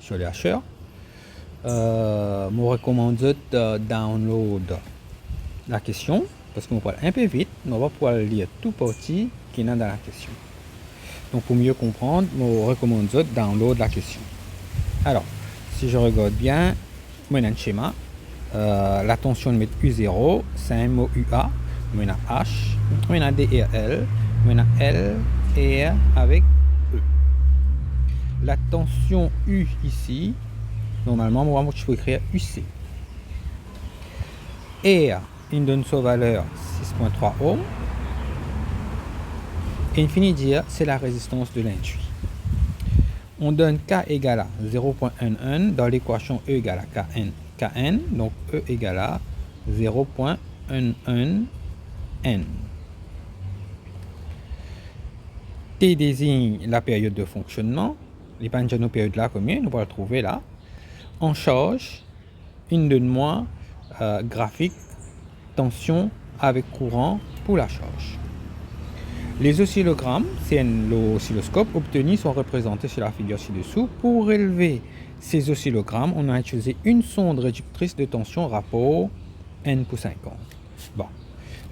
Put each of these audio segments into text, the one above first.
sur les hacheurs. Je recommande de download la question parce qu'on va un peu vite, mais on va pouvoir lire tout parti qui est dans la question. Donc pour mieux comprendre, je recommande de download la question. Alors, si je regarde bien, je un schéma. La tension de mettre U0, c'est un mot UA, je H, je DRL, je L et R avec E. La tension U ici, normalement, moi je peux écrire UC. R, il donne sa valeur 6.3 ohms. Et infini dire, c'est la résistance de l'induit. On donne K égale à 0.11 dans l'équation E égale à Kn, donc E égale à 0.11 N. T désigne la période de fonctionnement. Les panneaux période là combien? Nous allons le trouver là. En charge, une de moins graphique tension avec courant pour la charge. Les oscillogrammes, c'est l'oscilloscope obtenus sont représentés sur la figure ci-dessous. Pour relever ces oscillogrammes, on a utilisé une sonde réductrice de tension rapport N pour 50. Bon,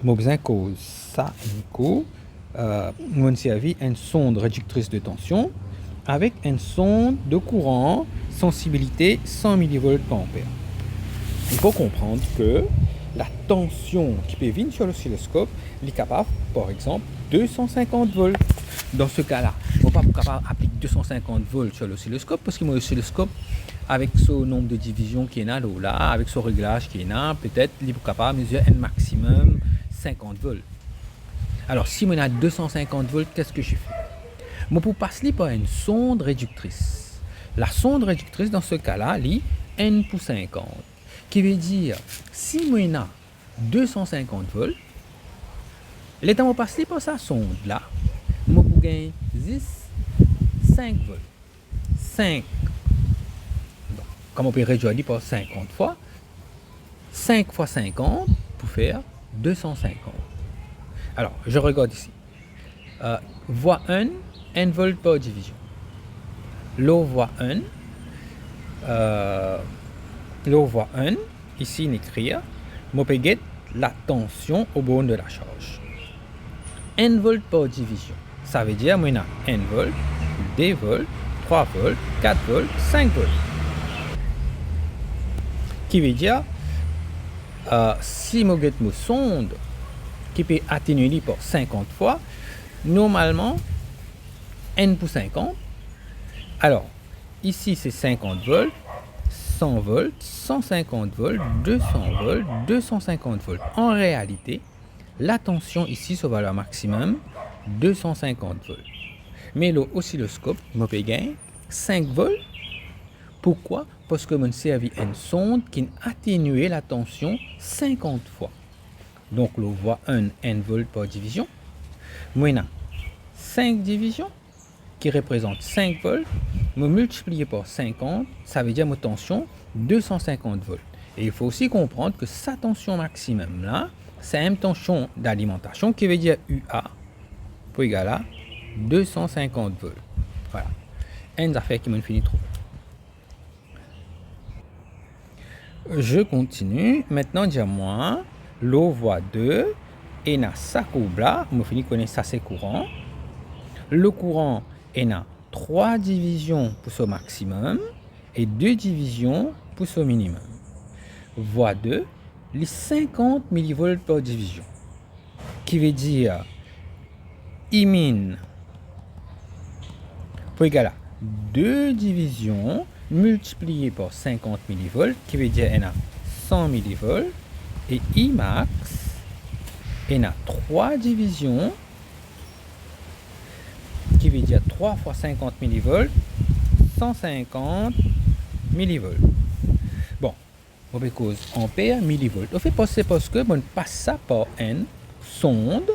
nous besoin cause ça nous avons servi une sonde réductrice de tension avec une sonde de courant sensibilité 100 mV par ampère. Il faut comprendre que la tension qui peut venir sur l'oscilloscope est capable, par exemple, 250 volts. Dans ce cas-là, on ne peut pas capable d'appliquer 250 volts sur l'oscilloscope parce que l'oscilloscope, avec ce nombre de divisions qui est là, avec ce réglage qui est là, peut-être il est capable de mesurer un maximum 50 volts. Alors, si on a 250 volts, qu'est-ce que je fais? Je peux passer par une sonde réductrice. La sonde réductrice, dans ce cas-là, est N pour 50. Qui veut dire, si on a 250 volts, l'état de passer par sa sonde là, je peux gagner 5 volts. 5. Donc, comme on peut réduire par 50 fois, 5 fois 50 pour faire 250. Alors, je regarde ici. Voie 1, N volts par division. L'eau voie 1. L'eau voie 1, ici on écrit, je peux get la tension au borne de la charge. N volts par division, ça veut dire que je N volts, 2 volts, 3 volts, 4 volts, 5 volts. Qui veut dire, si je get une sonde qui peut atténuer par 50 fois, normalement, N pour 50, alors ici c'est 50 volts, 100 volts, 150 volts, 200 volts, 250 volts. En réalité, la tension ici, sa valeur maximum, 250 volts. Mais l'oscilloscope, je peux gagner 5 volts. Pourquoi? Parce que je servi une sonde qui atténue la tension 50 fois. Donc, le voie 1 N volts par division. Moi, 5 divisions qui représentent 5 volts. Me multiplier par 50, ça veut dire ma tension 250 volts. Et il faut aussi comprendre que sa tension maximum là, c'est une tension d'alimentation qui veut dire UA pour égal à 250 volts. Voilà. Une affaire qui m'a fini trop. Je continue. Maintenant, dis-moi, l'eau voie 2 et na sa courbe là, je finis connaître ça c'est courant. Le courant est na 3 divisions pour son maximum et 2 divisions pour son minimum. Voie 2, les 50 mV par division. Qui veut dire IMIN pour égal à 2 divisions multipliées par 50 mV, qui veut dire n a 100 mV, et IMAX n a 3 divisions qui veut dire 3 fois 50 mV, 150 mV. Bon, on peut cause ampère, millivolts. On fait passer parce que on passe ça par une sonde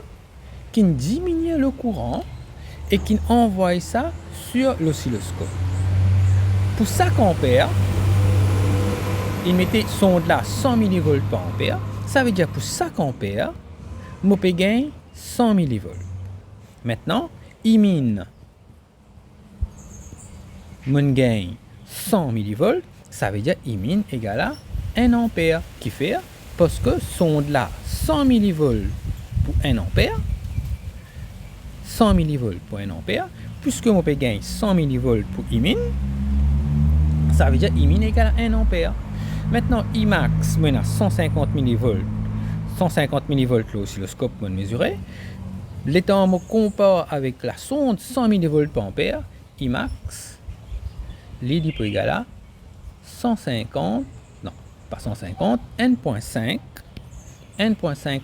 qui diminue le courant et qui envoie ça sur l'oscilloscope. Pour 5 ampères, il mettait sonde là 100 mV par ampère. Ça veut dire pour 5 ampères, je peux gagner 100 mV. Maintenant, IMIN, je gagne 100 millivolts, ça veut dire Imin égale à 1 ampère. Qui fait parce que sonde là 100 millivolts pour 1 ampère, 100 millivolts pour 1 ampère, puisque on peut gagner 100 millivolts pour Imin, ça veut dire Imin égale à 1 ampère. Maintenant, Imax, on a 150 millivolts. 150 millivolts l'oscilloscope on mesuré. L'étant on compare avec la sonde 100 millivolts par ampère, Imax, l'ID peut égal à 150, non, pas 150, 1.5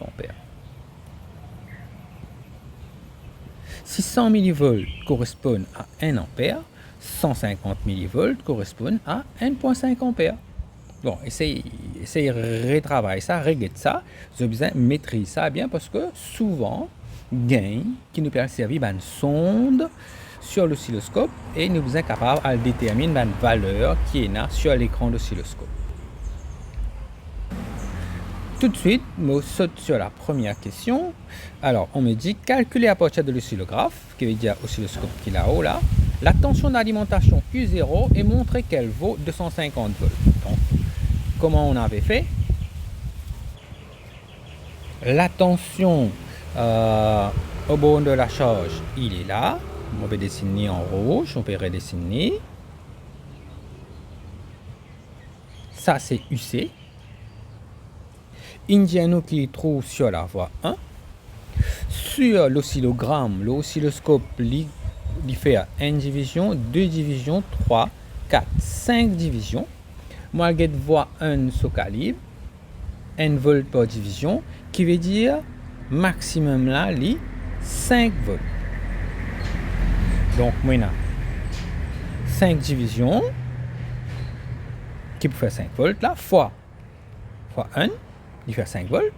ampères. Si 100 millivolts correspondent à 1 ampère, 150 millivolts correspondent à 1.5 ampères. Bon, essayez de retravailler ça, régler ça. Vous avez besoin de maîtriser ça bien parce que souvent, gain qui nous permet de servir une sonde sur l'oscilloscope et nous sommes capables de déterminer une valeur qui est là sur l'écran d'oscilloscope. Tout de suite, je saute sur la première question. Alors, on me dit calculer à partir de l'oscillographe, qui veut dire oscilloscope qui est là-haut, là, la tension d'alimentation U0 et montrer qu'elle vaut 250 volts. Donc, comment on avait fait? La tension au bord de la charge, il est là. On peut dessiner en rouge, on peut redessiner. Ça, c'est UC. Indiano qui trouve sur la voie 1. Sur l'oscillogramme, l'oscilloscope il fait 1 division, 2 divisions, 3, 4, 5 divisions. Moi, je vois 1 sur calibre, 1 volt par division, qui veut dire maximum là, 5 volts. Donc, moi, 5 divisions, qui peut faire 5 volts là, fois 1, il fait 5 volts.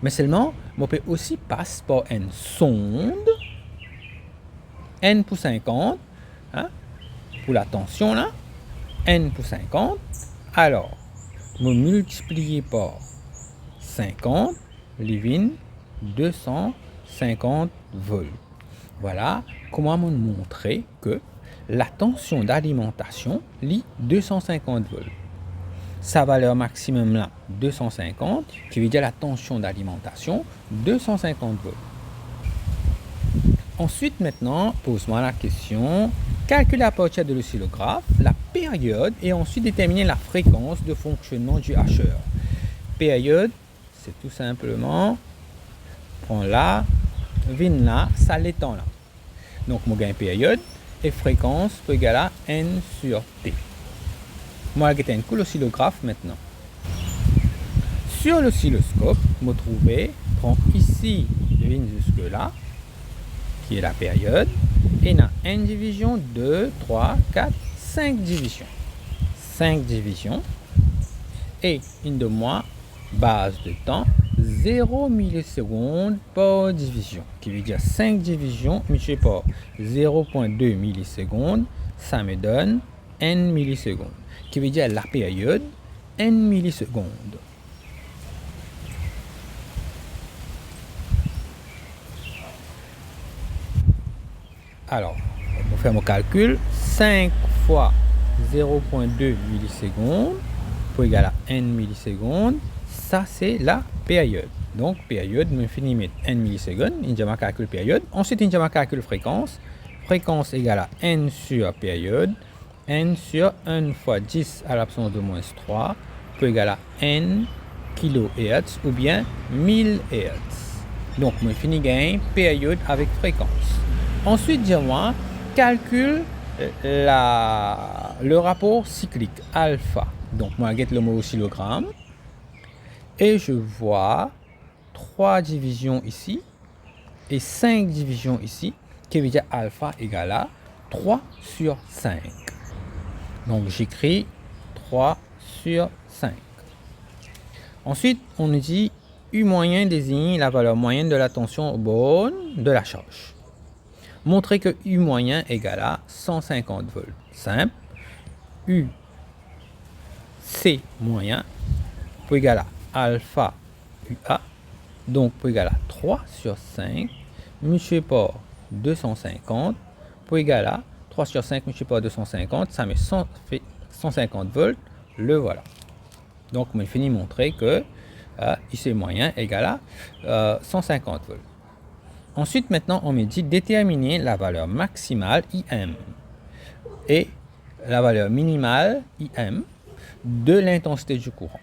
Mais seulement, on peut aussi passer par une sonde, N pour 50, hein, pour la tension là, N pour 50. Alors, je multiplier par 50, livine 250 volts. Voilà comment on montrer que la tension d'alimentation lit 250 volts. Sa valeur maximum là, 250, qui veut dire la tension d'alimentation, 250 volts. Ensuite, maintenant, pose-moi la question, calculer à partir de l'oscillographe la période et ensuite déterminer la fréquence de fonctionnement du hacheur. Période, c'est tout simplement, prends là, vine là, ça l'étend là. Donc, mon gain période et fréquence peut égaler à N sur T. Moi, je vais un coup l'oscillographe maintenant. Sur l'oscilloscope, je trouve, prends ici, vine jusque là, qui est la période, et dans 1 division, 2, 3, 4, 5 divisions. 5 divisions, et une de moi, base de temps, 0 millisecondes par division, qui veut dire 5 divisions multiplié par 0,2 millisecondes, ça me donne N millisecondes, qui veut dire la période N millisecondes. Alors, on va faire mon calcul. 5 fois 0,2 millisecondes pour égal à N millisecondes. Ça, c'est la période. Donc, période, je finis mettre N millisecondes. Il y a ma calcul période. Ensuite, il y a ma calcul fréquence. Fréquence égale à N sur période. N sur 1 fois 10 à l'absence de moins 3 peut égal à N kHz ou bien 1000 Hz. Donc, je finis gain période avec fréquence. Ensuite, dis-moi, calcule le rapport cyclique alpha. Donc, moi, je get le mot oscillogramme et je vois 3 divisions ici et 5 divisions ici, qui veut dire alpha égale à 3 sur 5. Donc, j'écris 3 sur 5. Ensuite, on nous dit U moyen désigne la valeur moyenne de la tension bonne de la charge. Montrer que U moyen égale à 150 volts. Simple. U C moyen pour égal à alpha UA. Donc pour égal à 3 sur 5 multiplié par 250 pour égal à 3 sur 5 multiplié par 250, ça fait 150 volts. Le voilà. Donc, on finit de montrer que IC moyen égale à 150 volts. Ensuite, maintenant, on me dit déterminer la valeur maximale IM et la valeur minimale IM de l'intensité du courant.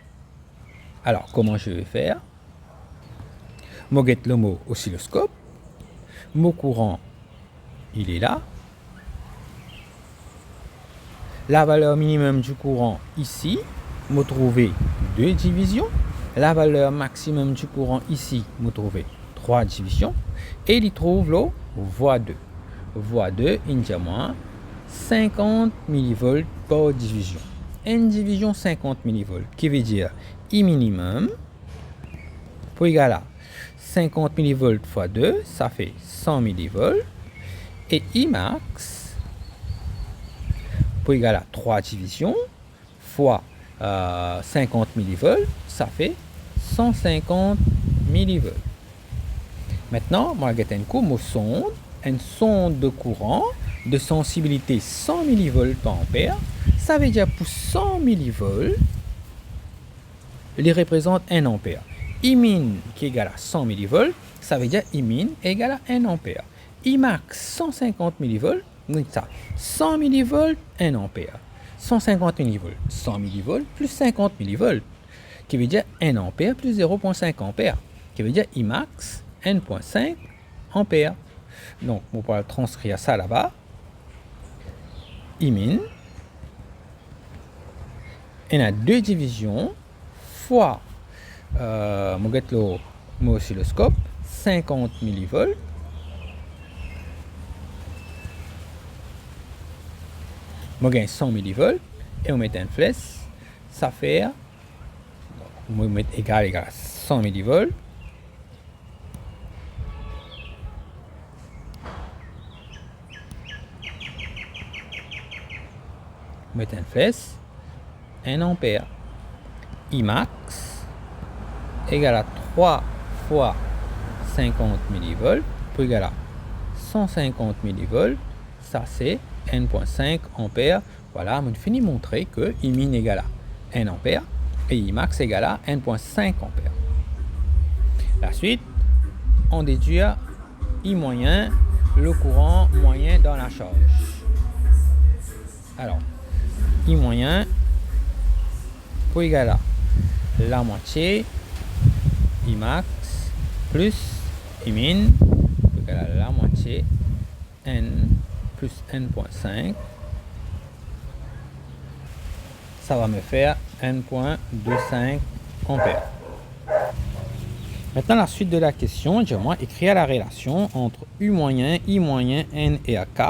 Alors, comment je vais faire? Je vais le mot oscilloscope. Mot courant, il est là. La valeur minimum du courant ici, je trouver 2 divisions. La valeur maximum du courant ici, je trouver 3 divisions. Et il trouve la voie 2. Voie 2, il dit moins 50 mV par division. Une division 50 mV, qui veut dire I minimum pour égal à 50 mV fois 2, ça fait 100 mV. Et I max pour égal à 3 divisions fois 50 mV, ça fait 150 mV. Maintenant, moi, je vais une sonde de courant de sensibilité 100 mV par ampère. Ça veut dire pour 100 mV, il représente 1 ampère. Imin qui est égal à 100 mV, ça veut dire Imin égale à 1 ampère. Imax 150 mV, donc ça, 100 mV, 1 ampère. 150 mV, 100 mV plus 50 mV, qui veut dire 1 ampère plus 0,5 ampère, qui veut dire Imax 1,5 ampère. Donc, on va transcrire ça là-bas. Imin, on a 2 divisions fois mon oscilloscope 50 mV. On gagne 100 mV et on met une flèche, ça fait on met égal à 100 mV. On met une flèche, 1 ampère. Imax égale à 3 fois 50 mV pour égal à 150 mV. Ça c'est 1,5 ampère. Voilà, on finit de montrer que Imin égale à 1 ampère et Imax égale à 1,5 ampère. La suite, on déduit I moyen, le courant moyen dans la charge. Alors, I moyen pour égal à la moitié Imax plus Imin pour égal à la moitié N plus N.5. Ça va me faire 1,25 ampères. Maintenant, la suite de la question, je vais écrire la relation entre U moyen, I moyen, N et K.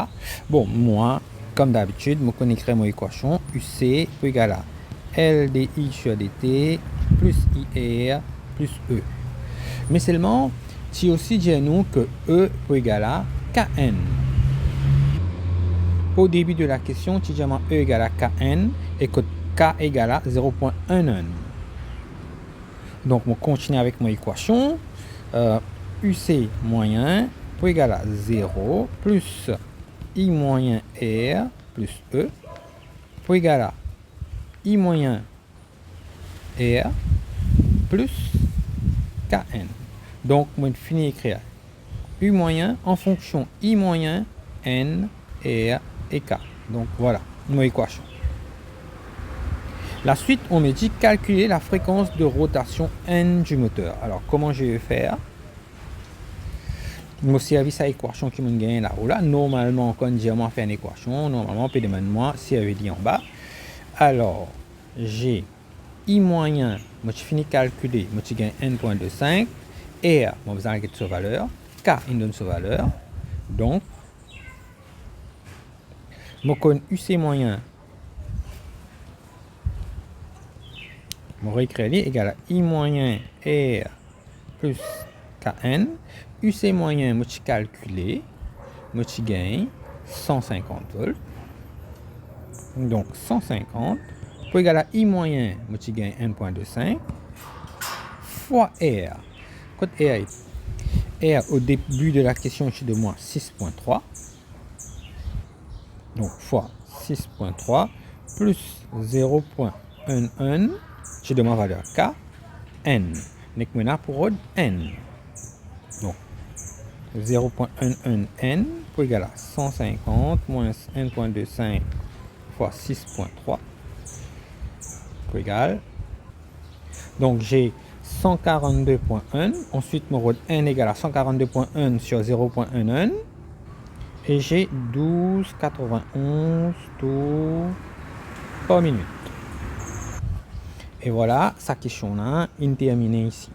Bon, moi, comme d'habitude, je connaîtrai mon équation UC pour égal à LDI sur DT plus IR plus E. Mais seulement, si aussi dire nous que E pour égal à Kn. Au début de la question, tu dis E égale à Kn et que K égale à 0,11. Donc, on continue avec mon équation. UC moyen pour égal à 0 plus I moyen R plus E pour égal à I moyen R plus Kn. Donc, on finit d'écrire U moyen en fonction I moyen, N, R et K. Donc, voilà nos équations. La suite, on me dit calculer la fréquence de rotation N du moteur. Alors, comment je vais faire? Je me service à l'équation qui me gagne là-haut. Là. Normalement, quand je vais faire une équation, normalement, on peut demander moi si elle dit en bas. Alors, j'ai I moyen, je finis de calculer, je gagne 1,25. R, je vais arrêter sa valeur. K, il donne sa valeur. Donc, je connais UC moyen. Mon réécrit égal à I moyen R plus Kn. UC moyen, je calculé, je gagne 150 volts. Donc 150 pour égal à I moyen, je gagne 1,25 fois R. Quand R au début de la question, je suis de moins 6,3. Donc, fois 6.3 plus 0.11, j'ai de ma valeur K, N. Donc, maintenant, pour N. Donc, 0.11 N pour égal à 150 moins 1.25 fois 6.3 pour égal. Donc, j'ai 142.1. Ensuite, mon N égale à 142.1 sur 0.11. Et j'ai 12,91 tours par minute. Et voilà, sa question-là, il termine ici.